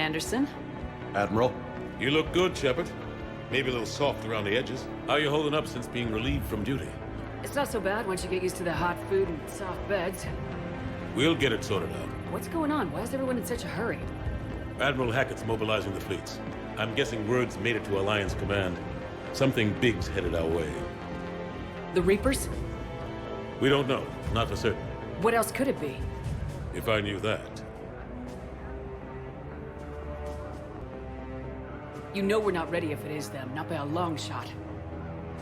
Anderson? Admiral? You look good, Shepard. Maybe a little soft around the edges. How are you holding up since being relieved from duty? It's not so bad once you get used to the hot food and soft beds. We'll get it sorted out. What's going on? Why is everyone in such a hurry? Admiral Hackett's mobilizing the fleets. I'm guessing word's made it to Alliance Command. Something big's headed our way. The Reapers? We don't know. Not for certain. What else could it be? If I knew that. You know we're not ready if it is them, not by a long shot.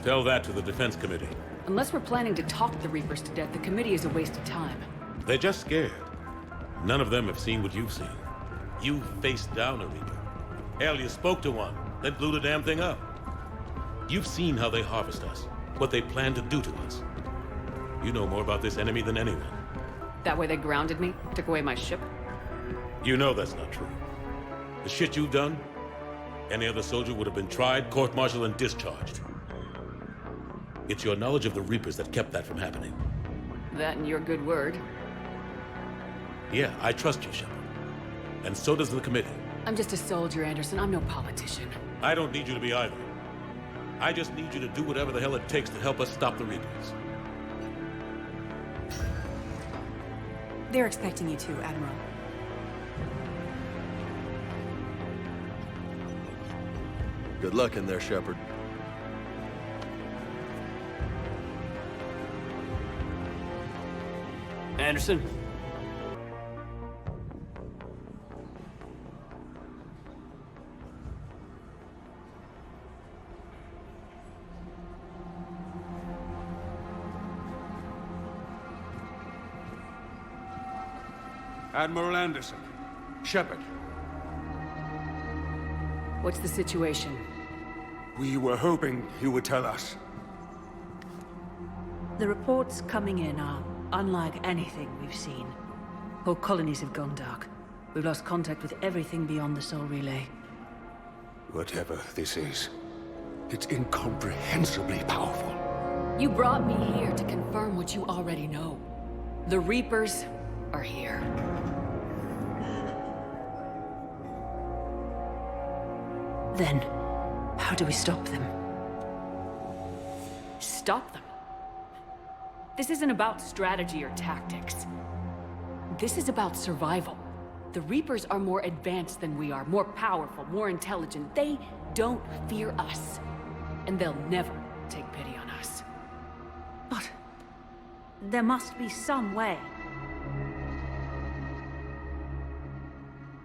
Tell that to the Defense Committee. Unless we're planning to talk the Reapers to death, the committee is a waste of time. They're just scared. None of them have seen what you've seen. You faced down a Reaper. Hell, you spoke to one, then blew the damn thing up. You've seen how they harvest us, what they plan to do to us. You know more about this enemy than anyone. That way they grounded me, took away my ship? You know that's not true. The shit you've done, any other soldier would have been tried, court-martialed, and discharged. It's your knowledge of the Reapers that kept that from happening. That and your good word. Yeah, I trust you, Shepard. And so does the committee. I'm just a soldier, Anderson. I'm no politician. I don't need you to be either. I just need you to do whatever the hell it takes to help us stop the Reapers. They're expecting you to, Admiral. Good luck in there, Shepard. Anderson? Admiral Anderson. Shepard. What's the situation? We were hoping you would tell us. The reports coming in are unlike anything we've seen. Whole colonies have gone dark. We've lost contact with everything beyond the Soul Relay. Whatever this is, it's incomprehensibly powerful. You brought me here to confirm what you already know. The Reapers are here. Then, how do we stop them? Stop them? This isn't about strategy or tactics. This is about survival. The Reapers are more advanced than we are, more powerful, more intelligent. They don't fear us. And they'll never take pity on us. But there must be some way.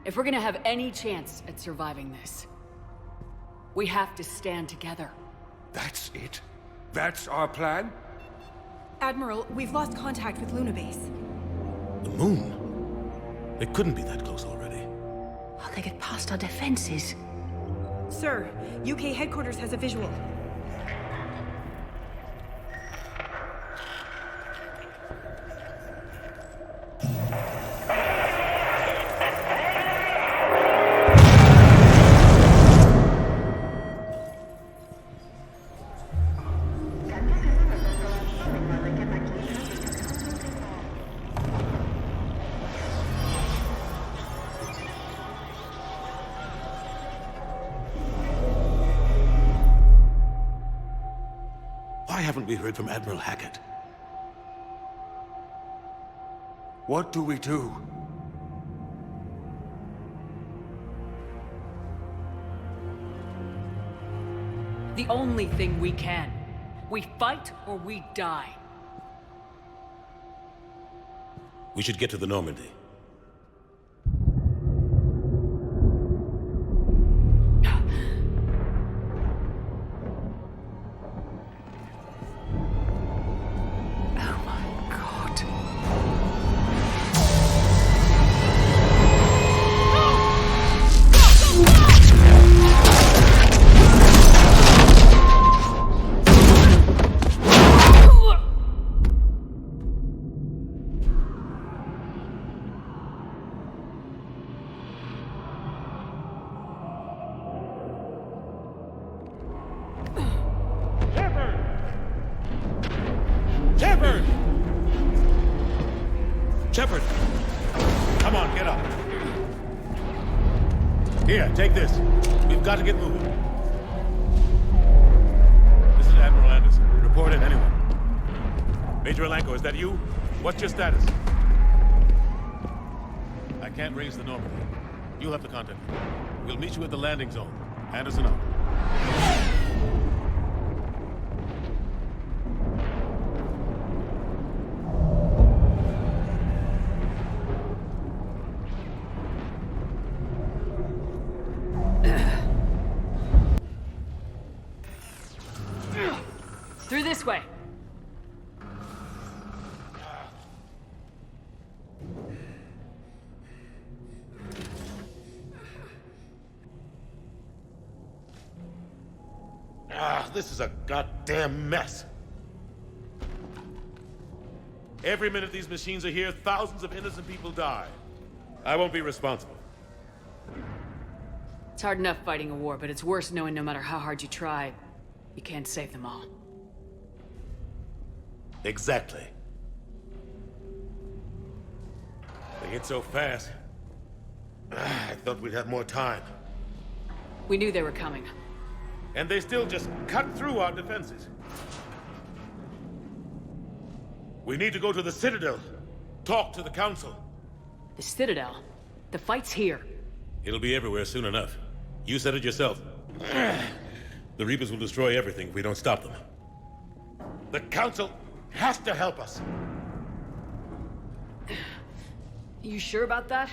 If we're gonna have any chance at surviving this, we have to stand together. That's it? That's our plan? Admiral, we've lost contact with Luna Base. The moon? It couldn't be that close already. How'd they get past our defenses? Sir, UK headquarters has a visual. Why haven't we heard from Admiral Hackett? What do we do? The only thing we can. We fight or we die. We should get to the Normandy. Shepard! Come on, get up. Here, take this. We've got to get moving. This is Admiral Anderson. Report in, anyone. Major Alenko, is that you? What's your status? I can't raise the Normandy. You'll have to contact me. We'll meet you at the landing zone. Anderson out. Through this way. This is a goddamn mess. Every minute these machines are here, thousands of innocent people die. I won't be responsible. It's hard enough fighting a war, but it's worse knowing no matter how hard you try, you can't save them all. Exactly. They hit so fast. I thought we'd have more time. We knew they were coming. And they still just cut through our defenses. We need to go to the Citadel. Talk to the Council. The Citadel? The fight's here. It'll be everywhere soon enough. You said it yourself. The Reapers will destroy everything if we don't stop them. The Council has to help us. You sure about that?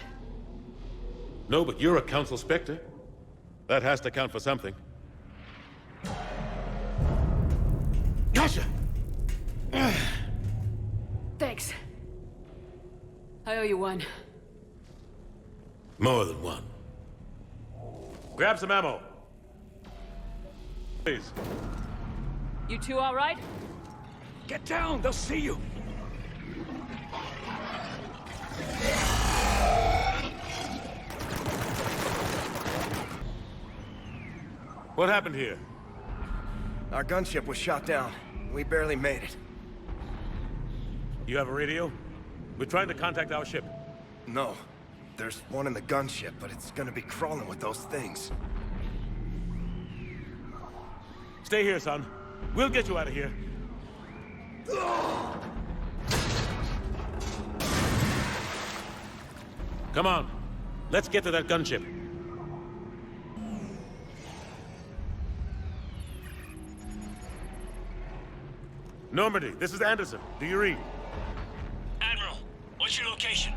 No, but you're a Council Spectre. That has to count for something. Gotcha! Thanks. I owe you one. More than one. Grab some ammo. Please. You two all right? Get down! They'll see you! What happened here? Our gunship was shot down. We barely made it. You have a radio? We're trying to contact our ship. No. There's one in the gunship, but it's gonna be crawling with those things. Stay here, son. We'll get you out of here. Come on. Let's get to that gunship. Normandy, this is Anderson. Do you read? Admiral, what's your location?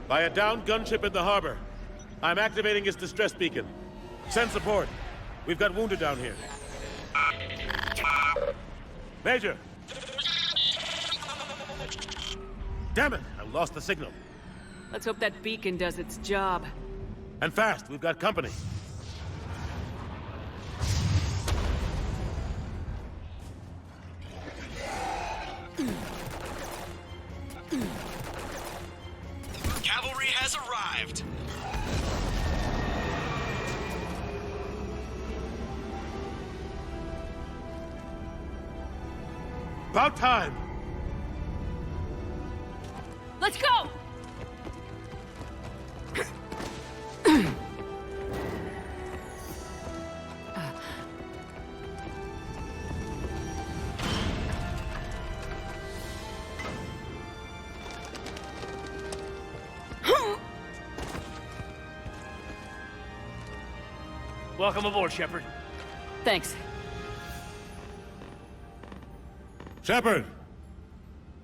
By a downed gunship in the harbor. I'm activating its distress beacon. Send support. We've got wounded down here. Major! Damn it! I lost the signal. Let's hope that beacon does its job. And fast, we've got company. Cavalry has arrived. About time! Let's go! Welcome aboard, Shepard. Thanks. Shepard!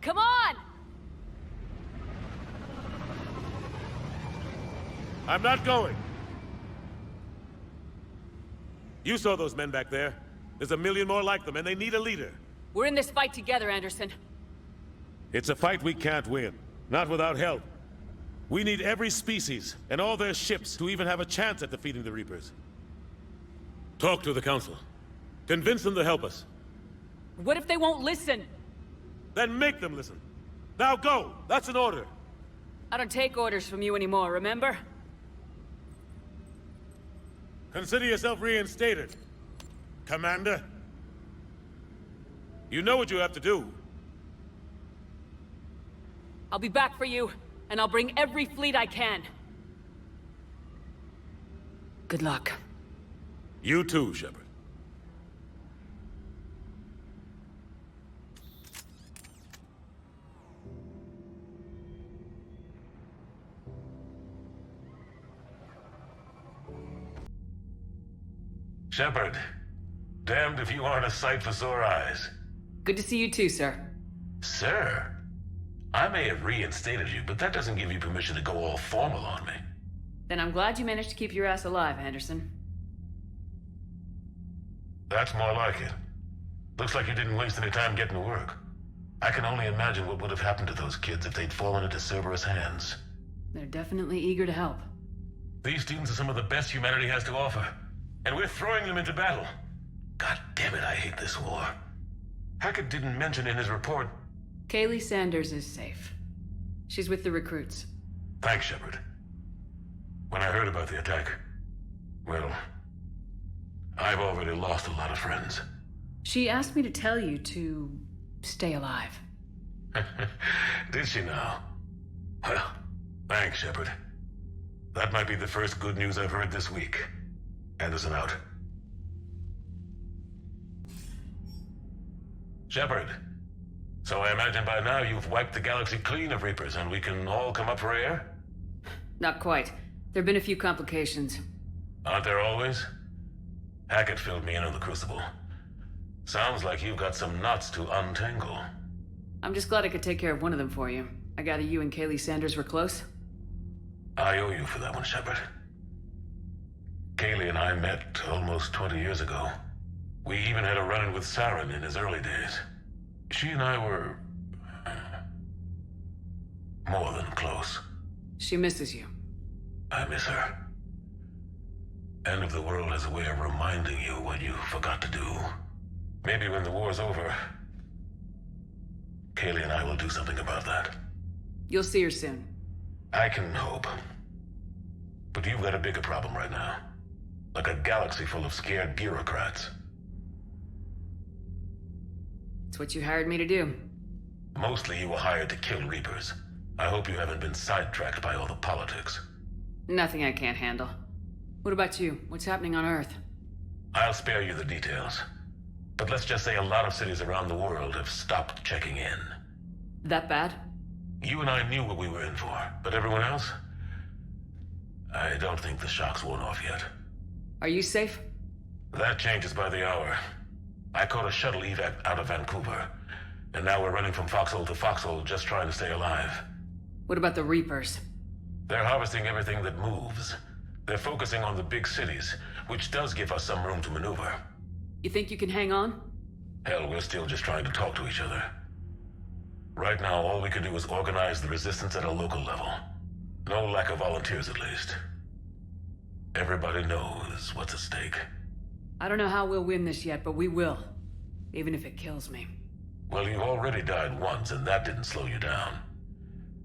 Come on! I'm not going. You saw those men back there. There's a million more like them, and they need a leader. We're in this fight together, Anderson. It's a fight we can't win. Not without help. We need every species, and all their ships, to even have a chance at defeating the Reapers. Talk to the Council. Convince them to help us. What if they won't listen? Then make them listen. Now go! That's an order! I don't take orders from you anymore, remember? Consider yourself reinstated, Commander. You know what you have to do. I'll be back for you, and I'll bring every fleet I can. Good luck. You too, Shepard. Shepard, damned if you aren't a sight for sore eyes. Good to see you too, sir. Sir? I may have reinstated you, but that doesn't give you permission to go all formal on me. Then I'm glad you managed to keep your ass alive, Anderson. That's more like it. Looks like you didn't waste any time getting to work. I can only imagine what would have happened to those kids if they'd fallen into Cerberus' hands. They're definitely eager to help. These students are some of the best humanity has to offer, and we're throwing them into battle. God damn it, I hate this war. Hackett didn't mention in his report... Kaylee Sanders is safe. She's with the recruits. Thanks, Shepard. When I heard about the attack, well, I've already lost a lot of friends. She asked me to tell you to stay alive. Did she now? Well, thanks, Shepard. That might be the first good news I've heard this week. Anderson out. Shepard, so I imagine by now you've wiped the galaxy clean of Reapers and we can all come up for air? Not quite. There've been a few complications. Aren't there always? Hackett filled me in on the Crucible. Sounds like you've got some knots to untangle. I'm just glad I could take care of one of them for you. I gather you and Kaylee Sanders were close? I owe you for that one, Shepard. Kaylee and I met almost 20 years ago. We even had a run-in with Saren in his early days. She and I were... more than close. She misses you. I miss her. End of the world has a way of reminding you what you forgot to do. Maybe when the war's over, Kaylee and I will do something about that. You'll see her soon. I can hope. But you've got a bigger problem right now. Like a galaxy full of scared bureaucrats. It's what you hired me to do. Mostly you were hired to kill Reapers. I hope you haven't been sidetracked by all the politics. Nothing I can't handle. What about you? What's happening on Earth? I'll spare you the details. But let's just say a lot of cities around the world have stopped checking in. That bad? You and I knew what we were in for, but everyone else? I don't think the shock's worn off yet. Are you safe? That changes by the hour. I caught a shuttle evac out of Vancouver, and now we're running from foxhole to foxhole just trying to stay alive. What about the Reapers? They're harvesting everything that moves. They're focusing on the big cities, which does give us some room to maneuver. You think you can hang on? Hell, we're still just trying to talk to each other. Right now, all we can do is organize the resistance at a local level. No lack of volunteers, at least. Everybody knows what's at stake. I don't know how we'll win this yet, but we will. Even if it kills me. Well, you already died once, and that didn't slow you down.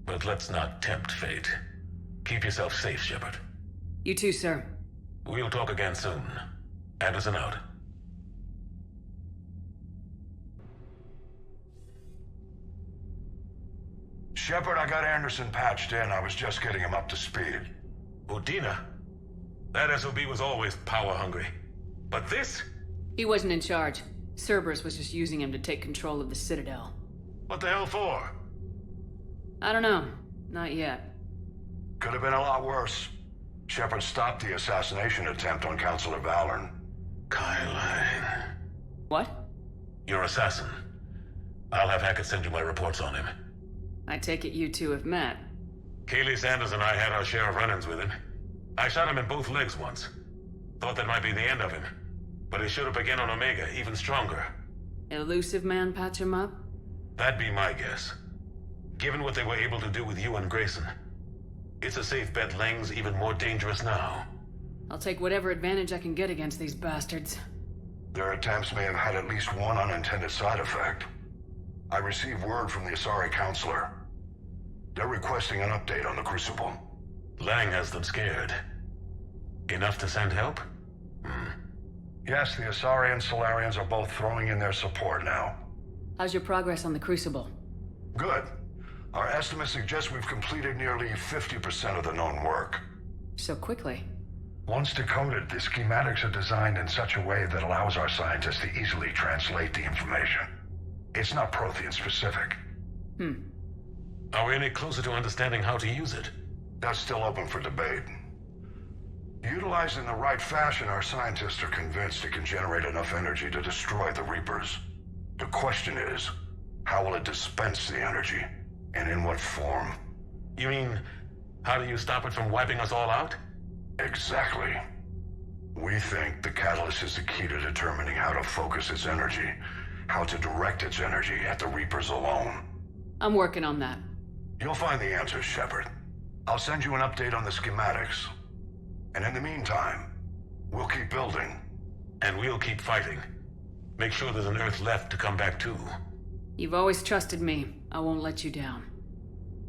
But let's not tempt fate. Keep yourself safe, Shepard. You too, sir. We'll talk again soon. Anderson out. Shepard, I got Anderson patched in. I was just getting him up to speed. Udina? That SOB was always power-hungry. But this? He wasn't in charge. Cerberus was just using him to take control of the Citadel. What the hell for? I don't know. Not yet. Could have been a lot worse. Shepard stopped the assassination attempt on Councilor Valorn. Kayanna. What? Your assassin. I'll have Hackett send you my reports on him. I take it you two have met. Kaylee Sanders and I had our share of run-ins with him. I shot him in both legs once. Thought that might be the end of him. But he showed up again on Omega, even stronger. Elusive man patch him up? That'd be my guess. Given what they were able to do with you and Grayson. It's a safe bet Lang's even more dangerous now. I'll take whatever advantage I can get against these bastards. Their attempts may have had at least one unintended side effect. I received word from the Asari Councilor. They're requesting an update on the Crucible. Lang has them scared. Enough to send help? Yes, the Asari and Solarians are both throwing in their support now. How's your progress on the Crucible? Good. Our estimates suggest we've completed nearly 50% of the known work. So quickly. Once decoded, the schematics are designed in such a way that allows our scientists to easily translate the information. It's not Prothean specific. Are we any closer to understanding how to use it? That's still open for debate. Utilized in the right fashion, our scientists are convinced it can generate enough energy to destroy the Reapers. The question is, how will it dispense the energy? And in what form? You mean, how do you stop it from wiping us all out? Exactly. We think the catalyst is the key to determining how to focus its energy, how to direct its energy at the Reapers alone. I'm working on that. You'll find the answers, Shepard. I'll send you an update on the schematics. And in the meantime, we'll keep building. And we'll keep fighting. Make sure there's an Earth left to come back to. You've always trusted me. I won't let you down.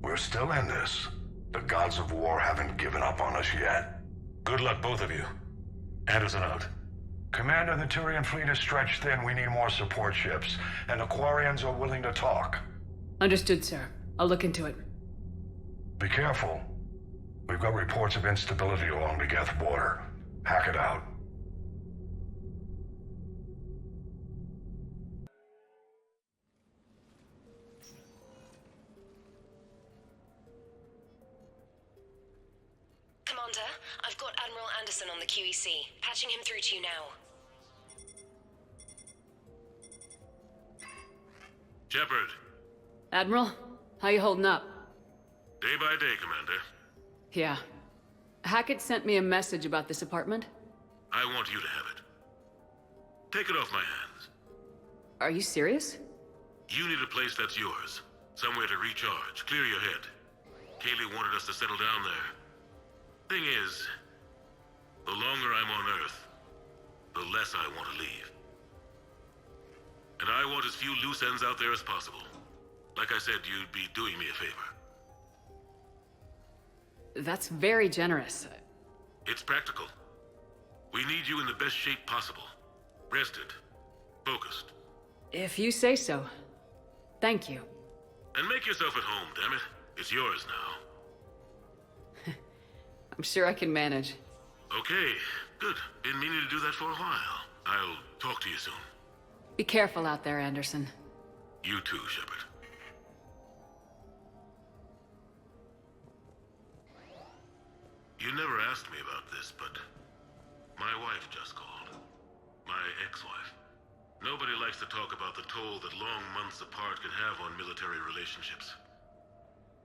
We're still in this. The gods of war haven't given up on us yet. Good luck, both of you. Anderson out. Commander, the Turian fleet is stretched thin. We need more support ships. And the Quarians are willing to talk. Understood, sir. I'll look into it. Be careful. We've got reports of instability along the Geth border. Hack it out. Commander, I've got Admiral Anderson on the QEC. Patching him through to you now. Shepard. Admiral, how you holding up? Day by day, Commander. Yeah. Hackett sent me a message about this apartment. I want you to have it. Take it off my hands. Are you serious? You need a place that's yours. Somewhere to recharge, clear your head. Kaylee wanted us to settle down there. Thing is, the longer I'm on Earth, the less I want to leave. And I want as few loose ends out there as possible. Like I said, you'd be doing me a favor. That's very generous. It's practical. We need you in the best shape possible. Rested. Focused. If you say so. Thank you. And make yourself at home, damn it. It's yours now. I'm sure I can manage. Okay, good. Been meaning to do that for a while. I'll talk to you soon. Be careful out there, Anderson. You too, Shepard. You never asked me about this, but my wife just called. My ex-wife. Nobody likes to talk about the toll that long months apart can have on military relationships.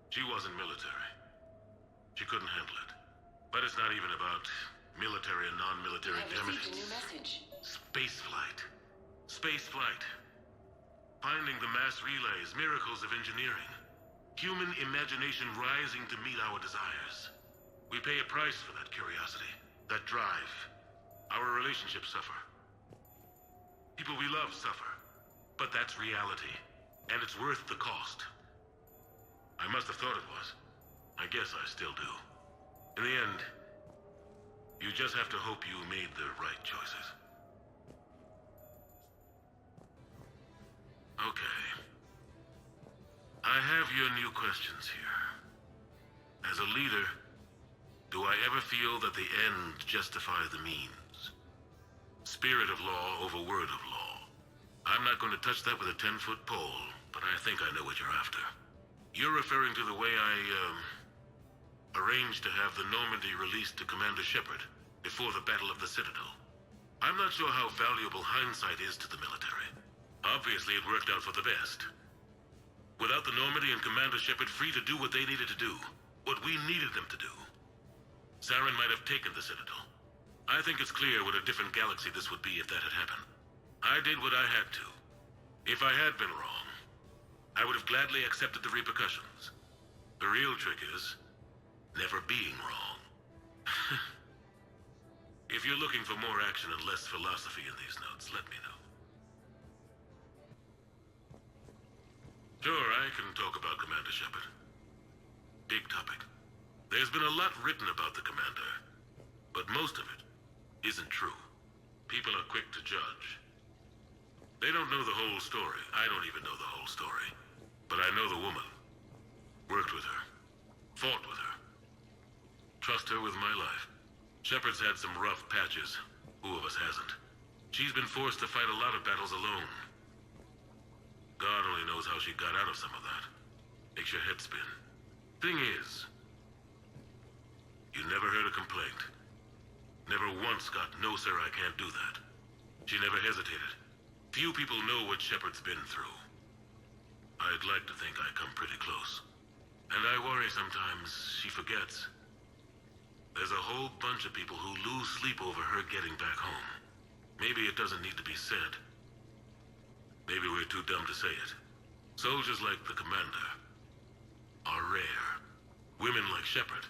She wasn't military. She couldn't handle it. But it's not even about military and non-military, damn it. Spaceflight. Spaceflight. Finding the mass relays, miracles of engineering. Human imagination rising to meet our desires. We pay a price for that curiosity, that drive. Our relationships suffer. People we love suffer. But that's reality, and it's worth the cost. I must have thought it was. I guess I still do. In the end, you just have to hope you made the right choices. Okay. I have your new questions here. As a leader, do I ever feel that the end justify the means? Spirit of law over word of law. I'm not going to touch that with a 10-foot pole, but I think I know what you're after. You're referring to the way I, arranged to have the Normandy released to Commander Shepard before the Battle of the Citadel. I'm not sure how valuable hindsight is to the military. Obviously, it worked out for the best. Without the Normandy and Commander Shepard free to do what they needed to do, what we needed them to do, Saren might have taken the Citadel. I think it's clear what a different galaxy this would be if that had happened. I did what I had to. If I had been wrong, I would have gladly accepted the repercussions. The real trick is never being wrong. If you're looking for more action and less philosophy in these notes, let me know. Sure, I can talk about Commander Shepard. Big topic. There's been a lot written about the Commander, but most of it isn't true. People are quick to judge. They don't know the whole story. I don't even know the whole story. But I know the woman. Worked with her. Fought with her. Trust her with my life. Shepard's had some rough patches. Who of us hasn't? She's been forced to fight a lot of battles alone. God only knows how she got out of some of that. Makes your head spin. Thing is, you never heard a complaint. Never once got, "No, sir, I can't do that." She never hesitated. Few people know what Shepard's been through. I'd like to think I come pretty close. And I worry sometimes she forgets. There's a whole bunch of people who lose sleep over her getting back home. Maybe it doesn't need to be said. Maybe we're too dumb to say it. Soldiers like the commander are rare. Women like Shepard,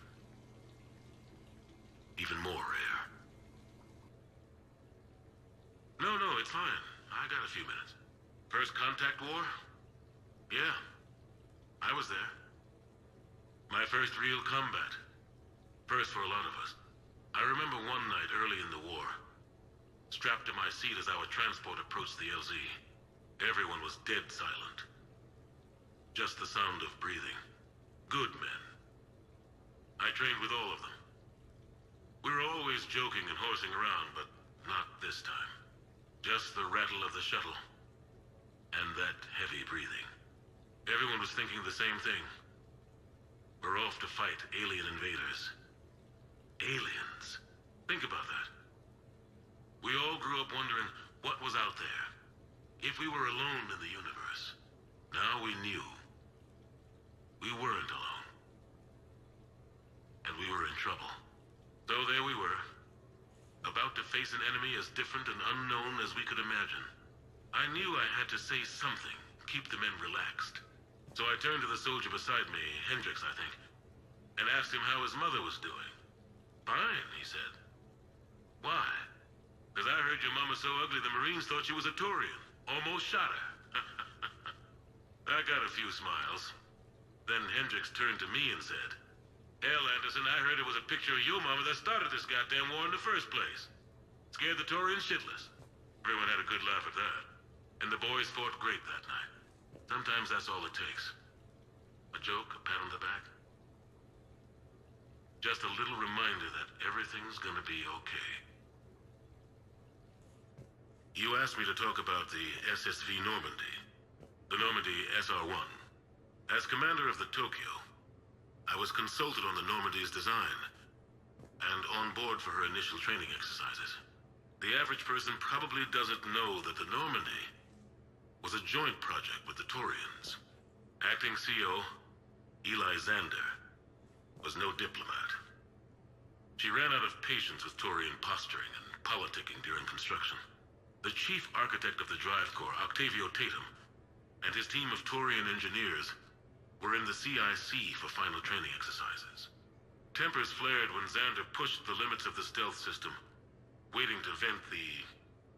even more rare. No, it's fine. I got a few minutes. First contact war? Yeah, I was there. My first real combat. First for a lot of us. I remember one night early in the war, strapped to my seat as our transport approached the LZ. Everyone was dead silent. Just the sound of breathing. Good men. I trained with all of them. We were always joking and horsing around, but not this time. Just the rattle of the shuttle. And that heavy breathing. Everyone was thinking the same thing. We're off to fight alien invaders. Aliens. Think about that. We all grew up wondering what was out there. If we were alone in the universe. Now we knew. We weren't alone. And we were in trouble. So there we were. About to face an enemy as different and unknown as we could imagine. I knew I had to say something, keep the men relaxed. So I turned to the soldier beside me, Hendricks, I think, and asked him how his mother was doing. Fine, he said. Why? Because I heard your mama so ugly the Marines thought she was a Turian. Almost shot her. I got a few smiles. Then Hendricks turned to me and said, "Hell, Anderson, I heard it was a picture of your mama that started this goddamn war in the first place. Scared the Turians shitless." Everyone had a good laugh at that. And the boys fought great that night. Sometimes that's all it takes. A joke, a pat on the back. Just a little reminder that everything's gonna be okay. You asked me to talk about the SSV Normandy. The Normandy SR-1. As commander of the Tokyo, I was consulted on the Normandy's design, and on board for her initial training exercises. The average person probably doesn't know that the Normandy was a joint project with the Turians. Acting CO, Eli Xander, was no diplomat. She ran out of patience with Turian posturing and politicking during construction. The chief architect of the Drive Corps, Octavio Tatum, and his team of Turian engineers were in the CIC for final training exercises. Tempers flared when Xander pushed the limits of the stealth system, waiting to vent the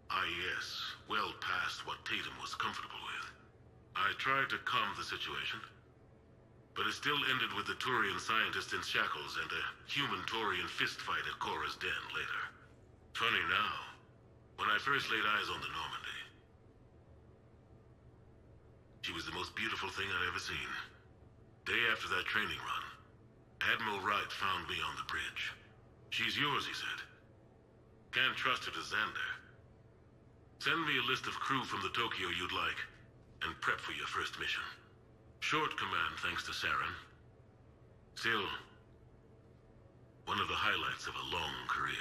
IES well past what Tatum was comfortable with. I tried to calm the situation, but it still ended with the Turian scientist in shackles and a human Turian fistfight at Cora's den later. Funny now, when I first laid eyes on the Normandy, she was the most beautiful thing I'd ever seen. Day after that training run, Admiral Wright found me on the bridge. "She's yours," he said. "Can't trust her to Xander. Send me a list of crew from the Tokyo you'd like, and prep for your first mission." Short command thanks to Sarin. Still, one of the highlights of a long career.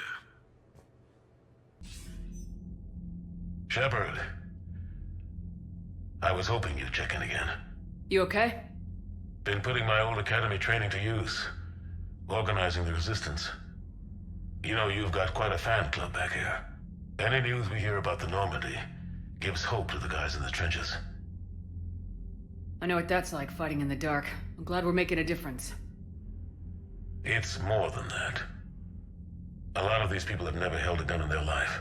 Shepard. I was hoping you'd check in again. You okay? Been putting my old academy training to use. Organizing the resistance. You know, you've got quite a fan club back here. Any news we hear about the Normandy gives hope to the guys in the trenches. I know what that's like, fighting in the dark. I'm glad we're making a difference. It's more than that. A lot of these people have never held a gun in their life.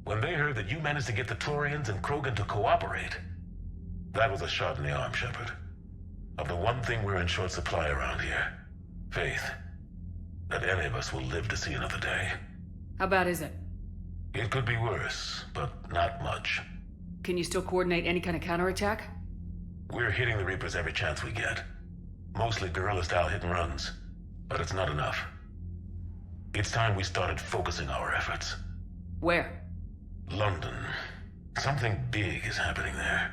When they heard that you managed to get the Turians and Krogan to cooperate, that was a shot in the arm, Shepard. Of the one thing we're in short supply around here. Faith. That any of us will live to see another day. How bad is it? It could be worse, but not much. Can you still coordinate any kind of counterattack? We're hitting the Reapers every chance we get. Mostly guerrilla-style hit-and-runs, but it's not enough. It's time we started focusing our efforts. Where? London. Something big is happening there.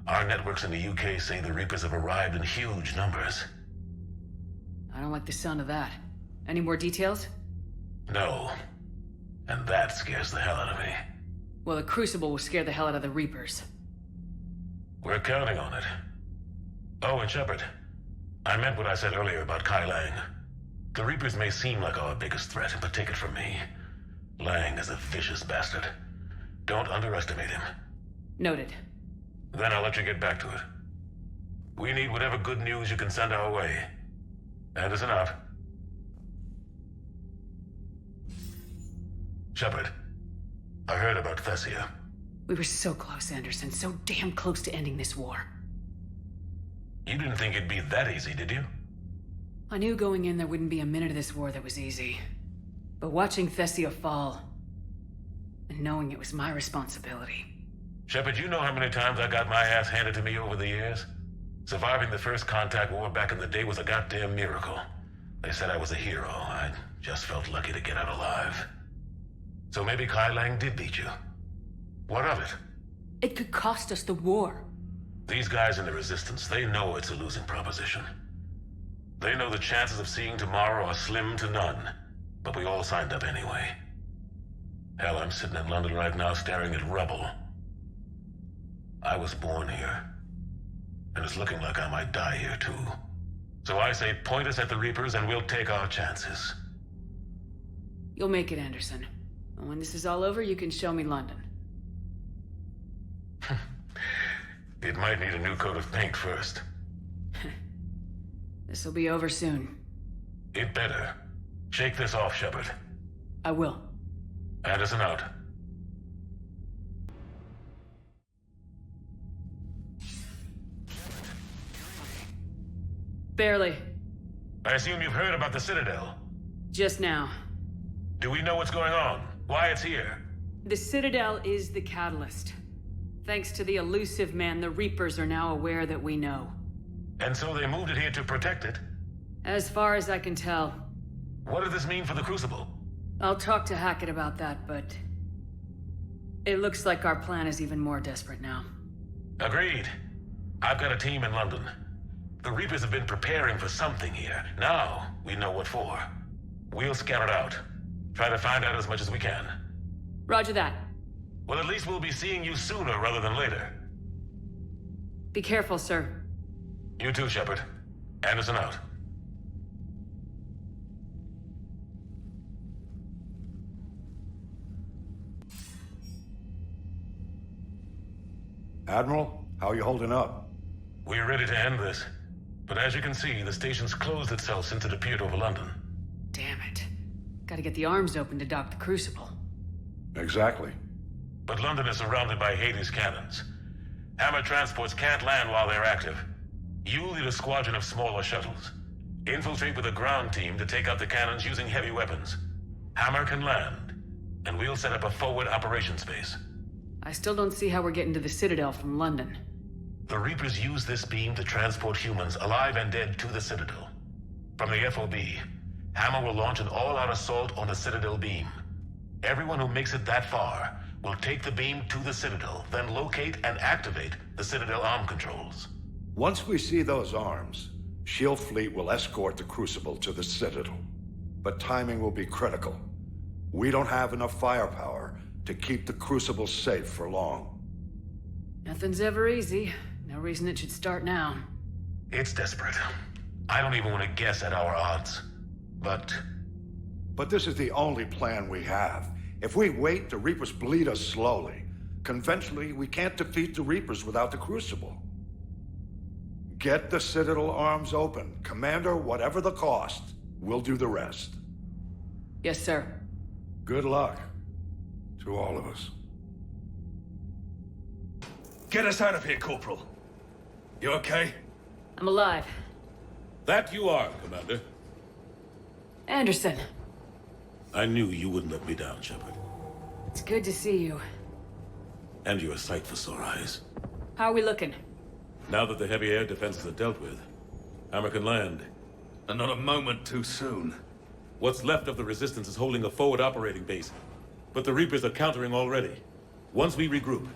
Our networks in the UK say the Reapers have arrived in huge numbers. I don't like the sound of that. Any more details? No. And that scares the hell out of me. Well, the Crucible will scare the hell out of the Reapers. We're counting on it. Oh, and Shepard, I meant what I said earlier about Kai Lang. The Reapers may seem like our biggest threat, but take it from me. Lang is a vicious bastard. Don't underestimate him. Noted. Then I'll let you get back to it. We need whatever good news you can send our way. Anderson out. Shepard, I heard about Thessia. We were so close, Anderson. So damn close to ending this war. You didn't think it'd be that easy, did you? I knew going in there wouldn't be a minute of this war that was easy. But watching Thessia fall, and knowing it was my responsibility. Shepard, you know how many times I got my ass handed to me over the years? Surviving the first contact war back in the day was a goddamn miracle. They said I was a hero. I just felt lucky to get out alive. So maybe Kai Lang did beat you. What of it? It could cost us the war. These guys in the Resistance, they know it's a losing proposition. They know the chances of seeing tomorrow are slim to none. But we all signed up anyway. Hell, I'm sitting in London right now staring at rubble. I was born here. And it's looking like I might die here too. So I say point us at the Reapers and we'll take our chances. You'll make it, Anderson. And when this is all over, you can show me London. It might need a new coat of paint first. This'll be over soon. It better. Shake this off, Shepard. I will. Anderson out. Barely. I assume you've heard about the Citadel. Just now. Do we know what's going on? Why it's here? The Citadel is the catalyst. Thanks to the elusive man, the Reapers are now aware that we know. And so they moved it here to protect it? As far as I can tell. What does this mean for the Crucible? I'll talk to Hackett about that, but... it looks like our plan is even more desperate now. Agreed. I've got a team in London. The Reapers have been preparing for something here. Now, we know what for. We'll scout it out. Try to find out as much as we can. Roger that. Well, at least we'll be seeing you sooner rather than later. Be careful, sir. You too, Shepard. Anderson out. Admiral, how are you holding up? We're ready to end this. But as you can see, the station's closed itself since it appeared over London. Damn it. Gotta get the arms open to dock the Crucible. Exactly. But London is surrounded by Hades cannons. Hammer transports can't land while they're active. You lead a squadron of smaller shuttles. Infiltrate with a ground team to take out the cannons using heavy weapons. Hammer can land, and we'll set up a forward operations base. I still don't see how we're getting to the Citadel from London. The Reapers use this beam to transport humans, alive and dead, to the Citadel. From the FOB, Hammer will launch an all-out assault on the Citadel beam. Everyone who makes it that far will take the beam to the Citadel, then locate and activate the Citadel arm controls. Once we see those arms, SHIELD Fleet will escort the Crucible to the Citadel. But timing will be critical. We don't have enough firepower to keep the Crucible safe for long. Nothing's ever easy. No reason it should start now. It's desperate. I don't even want to guess at our odds. But this is the only plan we have. If we wait, the Reapers bleed us slowly. Conventionally, we can't defeat the Reapers without the Crucible. Get the Citadel arms open. Commander, whatever the cost, we'll do the rest. Yes, sir. Good luck. To all of us. Get us out of here, Corporal. You okay? I'm alive. That you are, Commander. Anderson. I knew you wouldn't let me down, Shepard. It's good to see you. And you're a sight for sore eyes. How are we looking? Now that the heavy air defenses are dealt with, Hammer can land. And not a moment too soon. What's left of the Resistance is holding a forward operating base, but the Reapers are countering already. Once we regroup,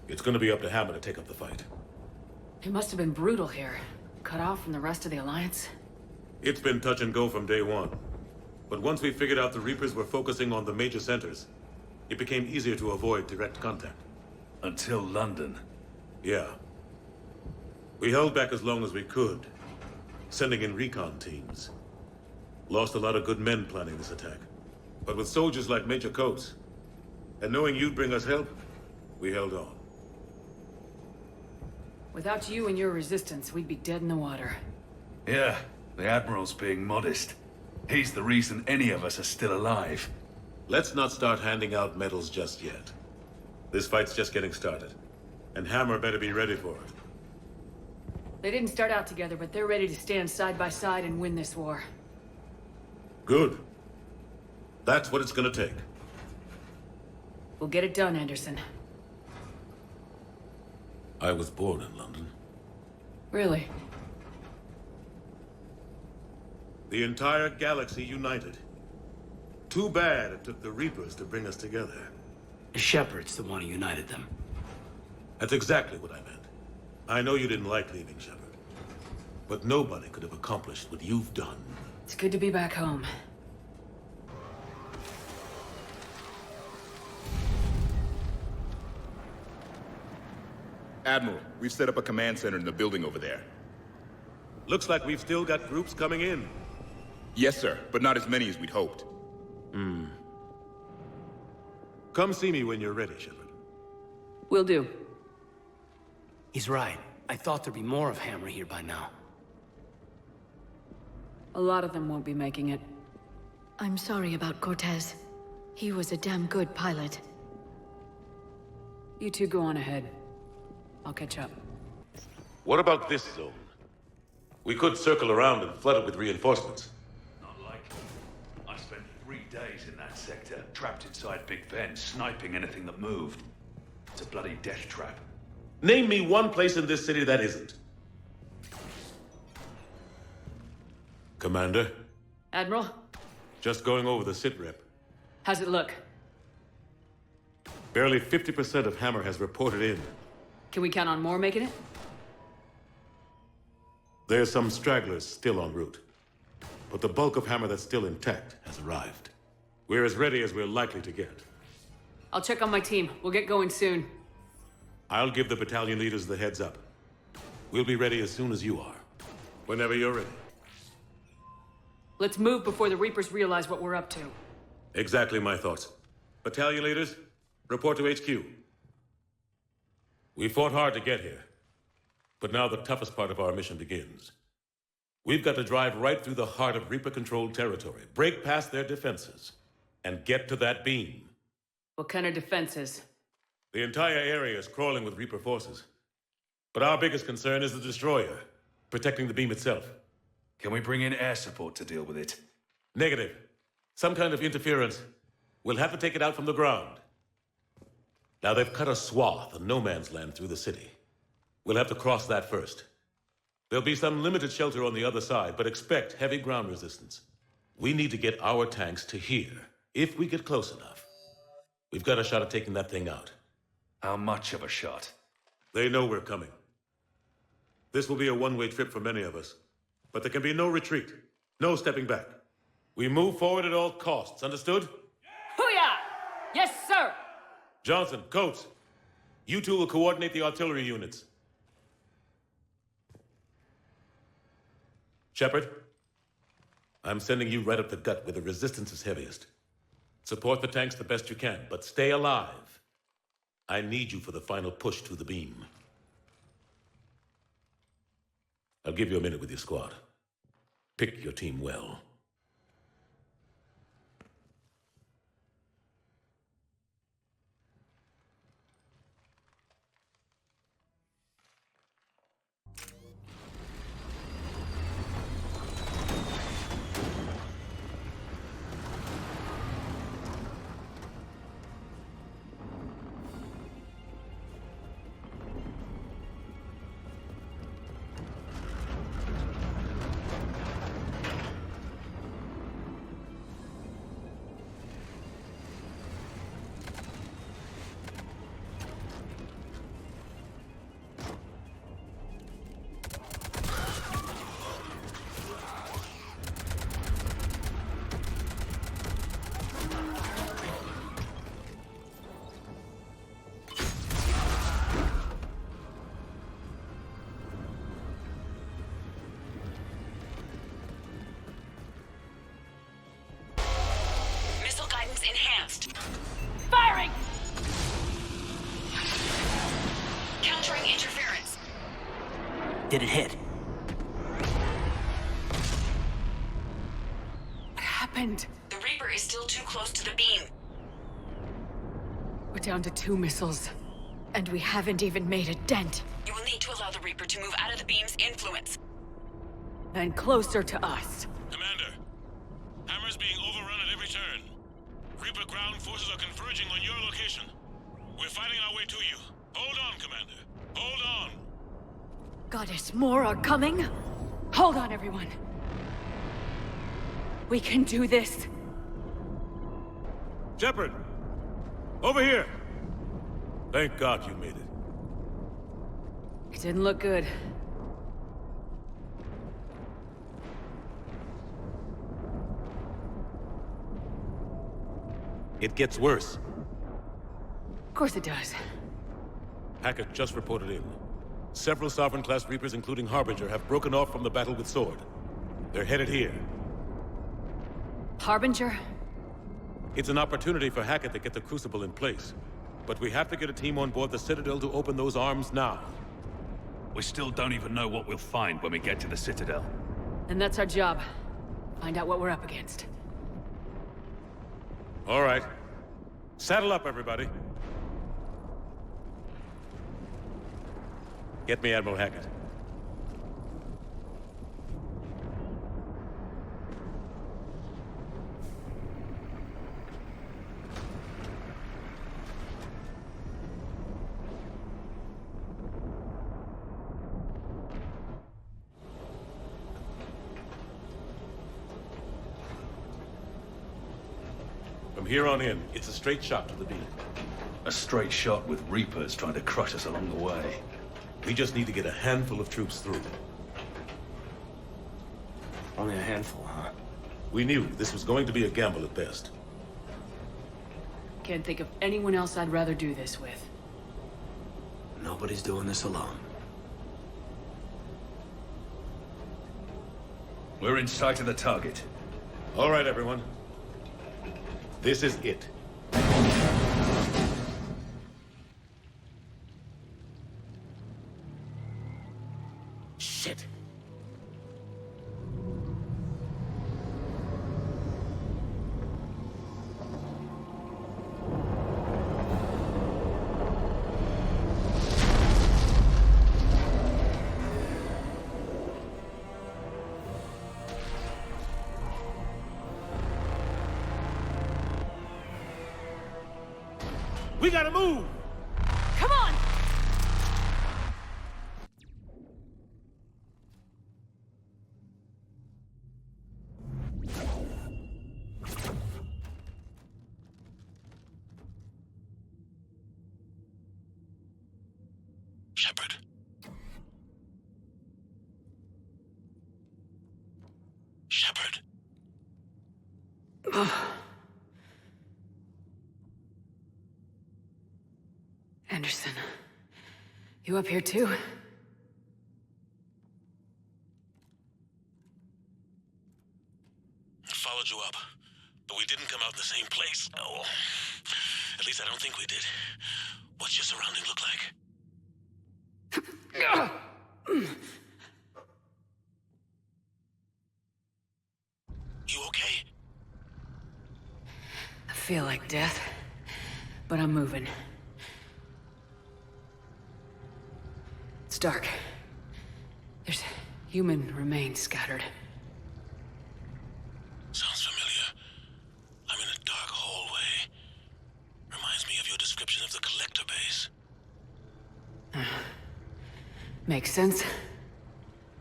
it's gonna be up to Hammer to take up the fight. It must have been brutal here. Cut off from the rest of the Alliance. It's been touch and go from day one. But once we figured out the Reapers were focusing on the major centers, it became easier to avoid direct contact. Until London. Yeah. We held back as long as we could, sending in recon teams. Lost a lot of good men planning this attack. But with soldiers like Major Coates, and knowing you'd bring us help, we held on. Without you and your resistance, we'd be dead in the water. Yeah, the Admiral's being modest. He's the reason any of us are still alive. Let's not start handing out medals just yet. This fight's just getting started, and Hammer better be ready for it. They didn't start out together, but they're ready to stand side by side and win this war. Good. That's what it's gonna take. We'll get it done, Anderson. I was born in London. Really? The entire galaxy united. Too bad it took the Reapers to bring us together. Shepard's the one who united them. That's exactly what I meant. I know you didn't like leaving Shepard, but nobody could have accomplished what you've done. It's good to be back home. Admiral, we've set up a command center in the building over there. Looks like we've still got groups coming in. Yes, sir, but not as many as we'd hoped. Come see me when you're ready, Shepard. Will do. He's right. I thought there'd be more of Hammer here by now. A lot of them won't be making it. I'm sorry about Cortez. He was a damn good pilot. You two go on ahead. I'll catch up. What about this zone? We could circle around and flood it with reinforcements. Not likely. I spent 3 days in that sector, trapped inside Big Ben, sniping anything that moved. It's a bloody death trap. Name me one place in this city that isn't. Commander? Admiral? Just going over the sitrep. How's it look? Barely 50% of Hammer has reported in. Can we count on more making it? There's some stragglers still en route. But the bulk of Hammer that's still intact has arrived. We're as ready as we're likely to get. I'll check on my team. We'll get going soon. I'll give the battalion leaders the heads up. We'll be ready as soon as you are. Whenever you're ready. Let's move before the Reapers realize what we're up to. Exactly my thoughts. Battalion leaders, report to HQ. We fought hard to get here. But now the toughest part of our mission begins. We've got to drive right through the heart of Reaper-controlled territory, break past their defenses, and get to that beam. What kind of defenses? The entire area is crawling with Reaper forces. But our biggest concern is the destroyer, protecting the beam itself. Can we bring in air support to deal with it? Negative. Some kind of interference. We'll have to take it out from the ground. Now they've cut a swath of no man's land through the city. We'll have to cross that first. There'll be some limited shelter on the other side, but expect heavy ground resistance. We need to get our tanks to here, if we get close enough. We've got a shot at taking that thing out. How much of a shot? They know we're coming. This will be a one-way trip for many of us. But there can be no retreat, no stepping back. We move forward at all costs, understood? Hoo-yah! Yes, sir! Johnson, Coates, you two will coordinate the artillery units. Shepard, I'm sending you right up the gut where the resistance is heaviest. Support the tanks the best you can, but stay alive. I need you for the final push to the beam. I'll give you a minute with your squad. Pick your team well. advanced. Firing! Countering interference. Did it hit? What happened? The Reaper is still too close to the beam. We're down to 2 missiles. And we haven't even made a dent. You will need to allow the Reaper to move out of the beam's influence. And closer to us. Commander, Hammer's being overrun at every turn. Reaper ground forces are converging on your location. We're fighting our way to you. Hold on, Commander. Hold on. Goddess, more are coming? Hold on, everyone. We can do this. Shepard! Over here! Thank God you made it. It didn't look good. It gets worse. Of course it does. Hackett just reported in. Several Sovereign-class Reapers, including Harbinger, have broken off from the battle with Sword. They're headed here. Harbinger? It's an opportunity for Hackett to get the Crucible in place. But we have to get a team on board the Citadel to open those arms now. We still don't even know what we'll find when we get to the Citadel. And that's our job. Find out what we're up against. All right. Saddle up, everybody. Get me Admiral Hackett. From here on in, it's a straight shot to the beam. A straight shot with Reapers trying to crush us along the way. We just need to get a handful of troops through. Only a handful, huh? We knew this was going to be a gamble at best. Can't think of anyone else I'd rather do this with. Nobody's doing this alone. We're in sight of the target. All right, everyone. This is it. Shit. We gotta move! Come on! Shepard. Shepard. Anderson, you up here too? Followed you up, but we didn't come out in the same place. Oh, at least I don't think we did. What's your surrounding look like? You okay? I feel like death, but I'm moving. It's dark. There's human remains scattered. Sounds familiar. I'm in a dark hallway. Reminds me of your description of the collector base. Makes sense.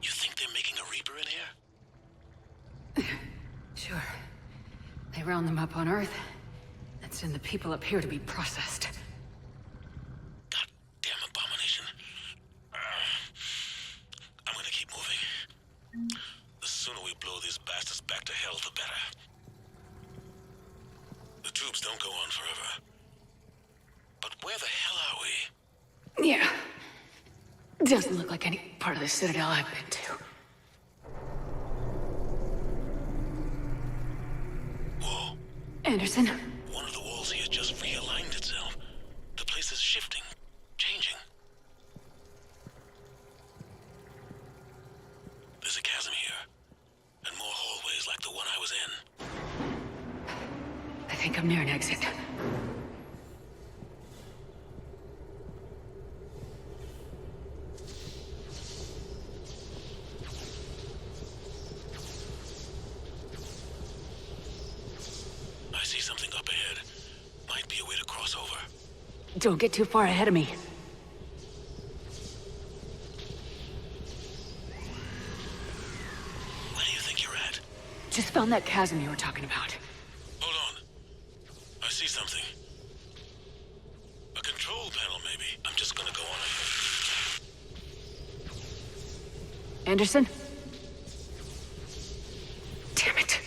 You think they're making a Reaper in here? Sure. They round them up on Earth, and send the people up here to be processed. Goddamn abomination. I'm gonna keep moving. The sooner we blow these bastards back to hell, the better. The tubes don't go on forever. But where the hell are we? Yeah. Doesn't look like any part of the Citadel I've been to. Whoa. Anderson? One of the walls think I'm near an exit. I see something up ahead. Might be a way to cross over. Don't get too far ahead of me. Where do you think you're at? Just found that chasm you were talking about. Hold on. I see something. A control panel, maybe. I'm just gonna go on ahead. Anderson? Damn it.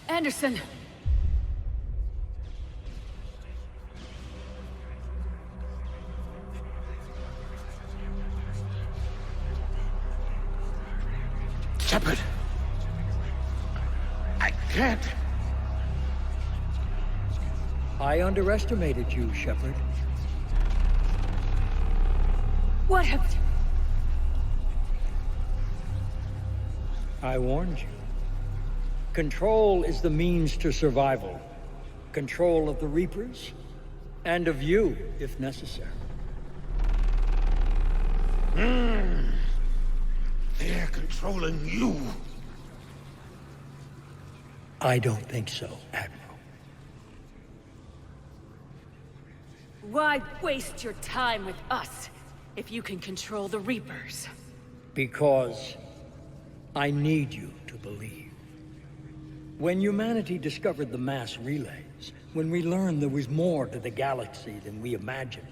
Anderson! Shepard! I can't! I underestimated you, Shepard. What happened? I warned you. Control is the means to survival. Control of the Reapers, and of you, if necessary. They're controlling you. I don't think so, Admiral. Why waste your time with us, if you can control the Reapers? Because I need you to believe. When humanity discovered the mass relays, when we learned there was more to the galaxy than we imagined,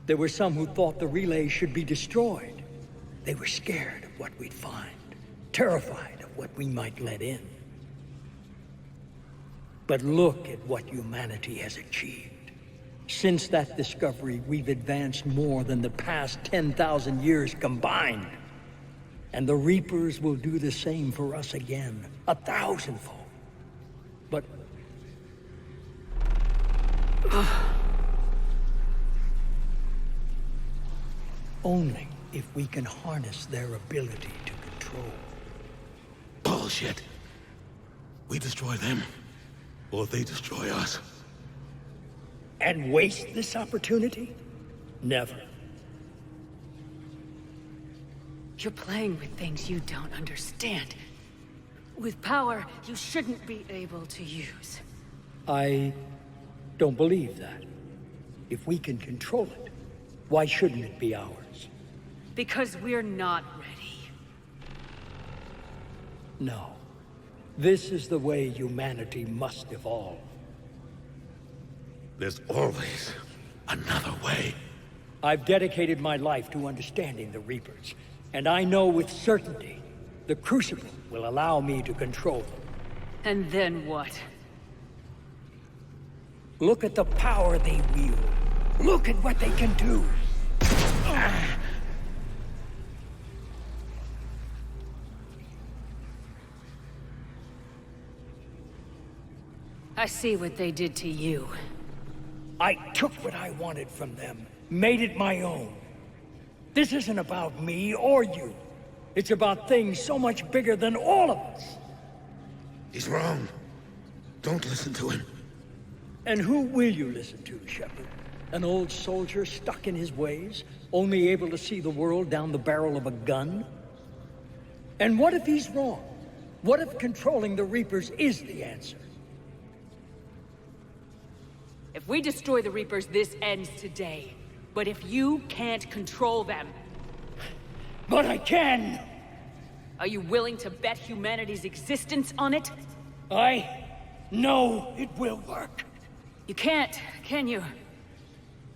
there were some who thought the relays should be destroyed. They were scared of what we'd find, terrified of what we might let in. But look at what humanity has achieved. Since that discovery, we've advanced more than the past 10,000 years combined. And the Reapers will do the same for us again, 1,000-fold. But... only if we can harness their ability to control. Bullshit. We destroy them, or they destroy us. And waste this opportunity? Never. You're playing with things you don't understand. With power you shouldn't be able to use. I don't believe that. If we can control it, why shouldn't it be ours? Because we're not ready. No. This is the way humanity must evolve. There's always another way. I've dedicated my life to understanding the Reapers, and I know with certainty the Crucible will allow me to control them. And then what? Look at the power they wield. Look at what they can do. I see what they did to you. I took what I wanted from them, made it my own. This isn't about me or you. It's about things so much bigger than all of us. He's wrong. Don't listen to him. And who will you listen to, Shepard? An old soldier stuck in his ways, only able to see the world down the barrel of a gun? And what if he's wrong? What if controlling the Reapers is the answer? If we destroy the Reapers, this ends today. But if you can't control them... But I can! Are you willing to bet humanity's existence on it? I know it will work. You can't, can you?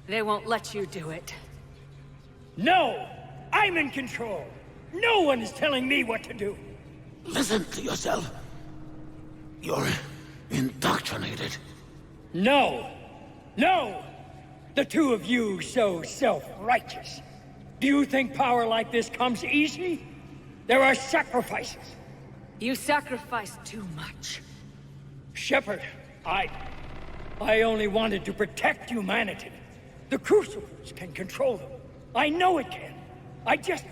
They won't let you do it. No! I'm in control! No one is telling me what to do! Listen to yourself. You're indoctrinated. No! No! The two of you so self-righteous. Do you think power like this comes easy? There are sacrifices. You sacrifice too much. Shepard, I only wanted to protect humanity. The Crucibles can control them. I know it can. I just...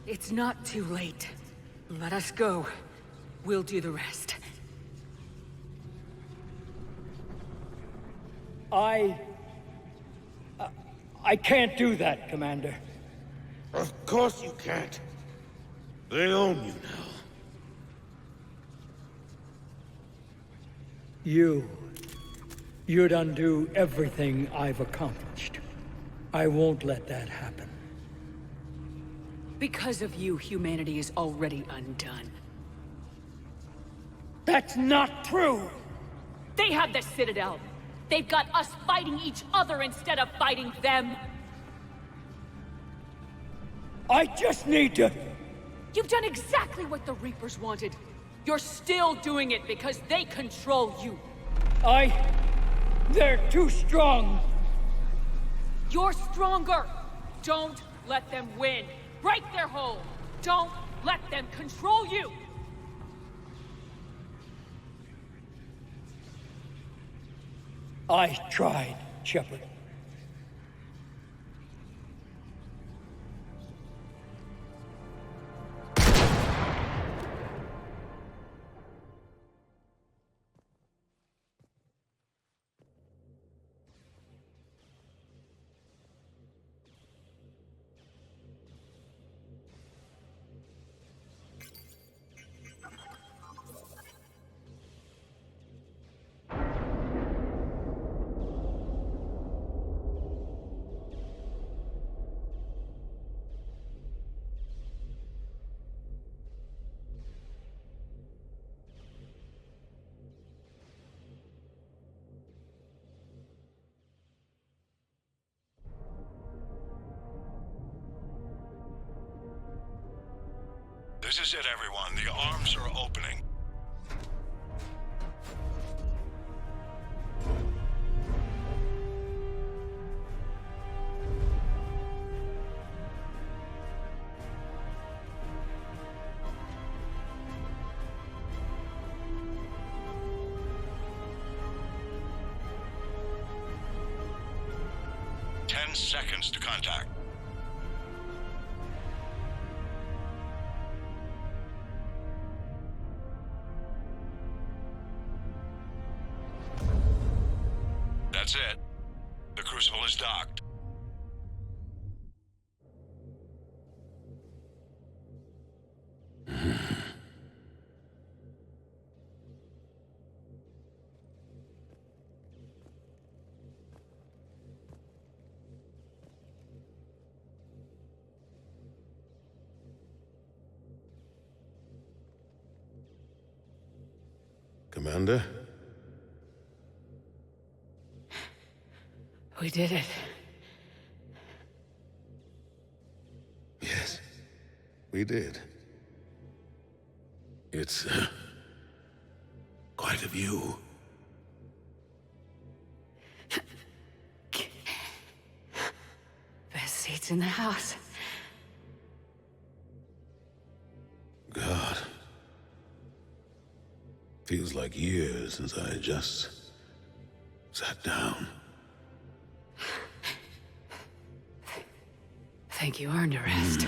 It's not too late. Let us go. We'll do the rest. I can't do that, Commander. Of course you can't. They own you now. You'd undo everything I've accomplished. I won't let that happen. Because of you, humanity is already undone. That's not true! They have the Citadel! They've got us fighting each other instead of fighting them! I just need to... You've done exactly what the Reapers wanted. You're still doing it because they control you. They're too strong. You're stronger. Don't let them win. Break their hold. Don't let them control you. I tried, Shepard. This is it, everyone. The arms are opening. Ten seconds to contact. That's it. The Crucible is docked. Commander? We did it. Yes, we did. It's quite a view. Best seats in the house. God. Feels like years since I just sat down. Think you earned a rest.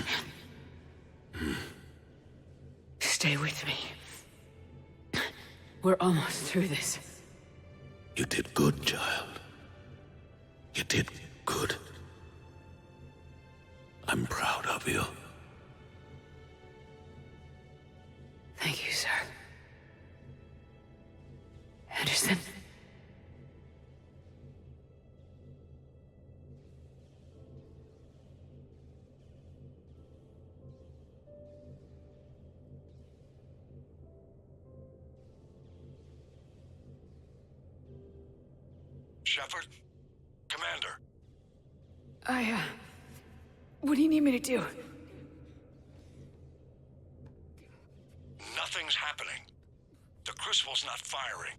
Stay with me. We're almost through this. You did good, child. You did good. I'm proud of you. Thank you, sir. Anderson? Shepard? Commander. What do you need me to do? Nothing's happening. The crucible's not firing.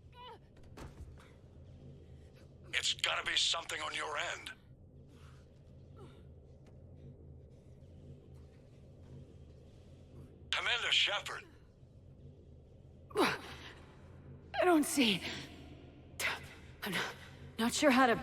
It's gotta be something on your end. Commander Shepard. I don't see. I'm not sure how to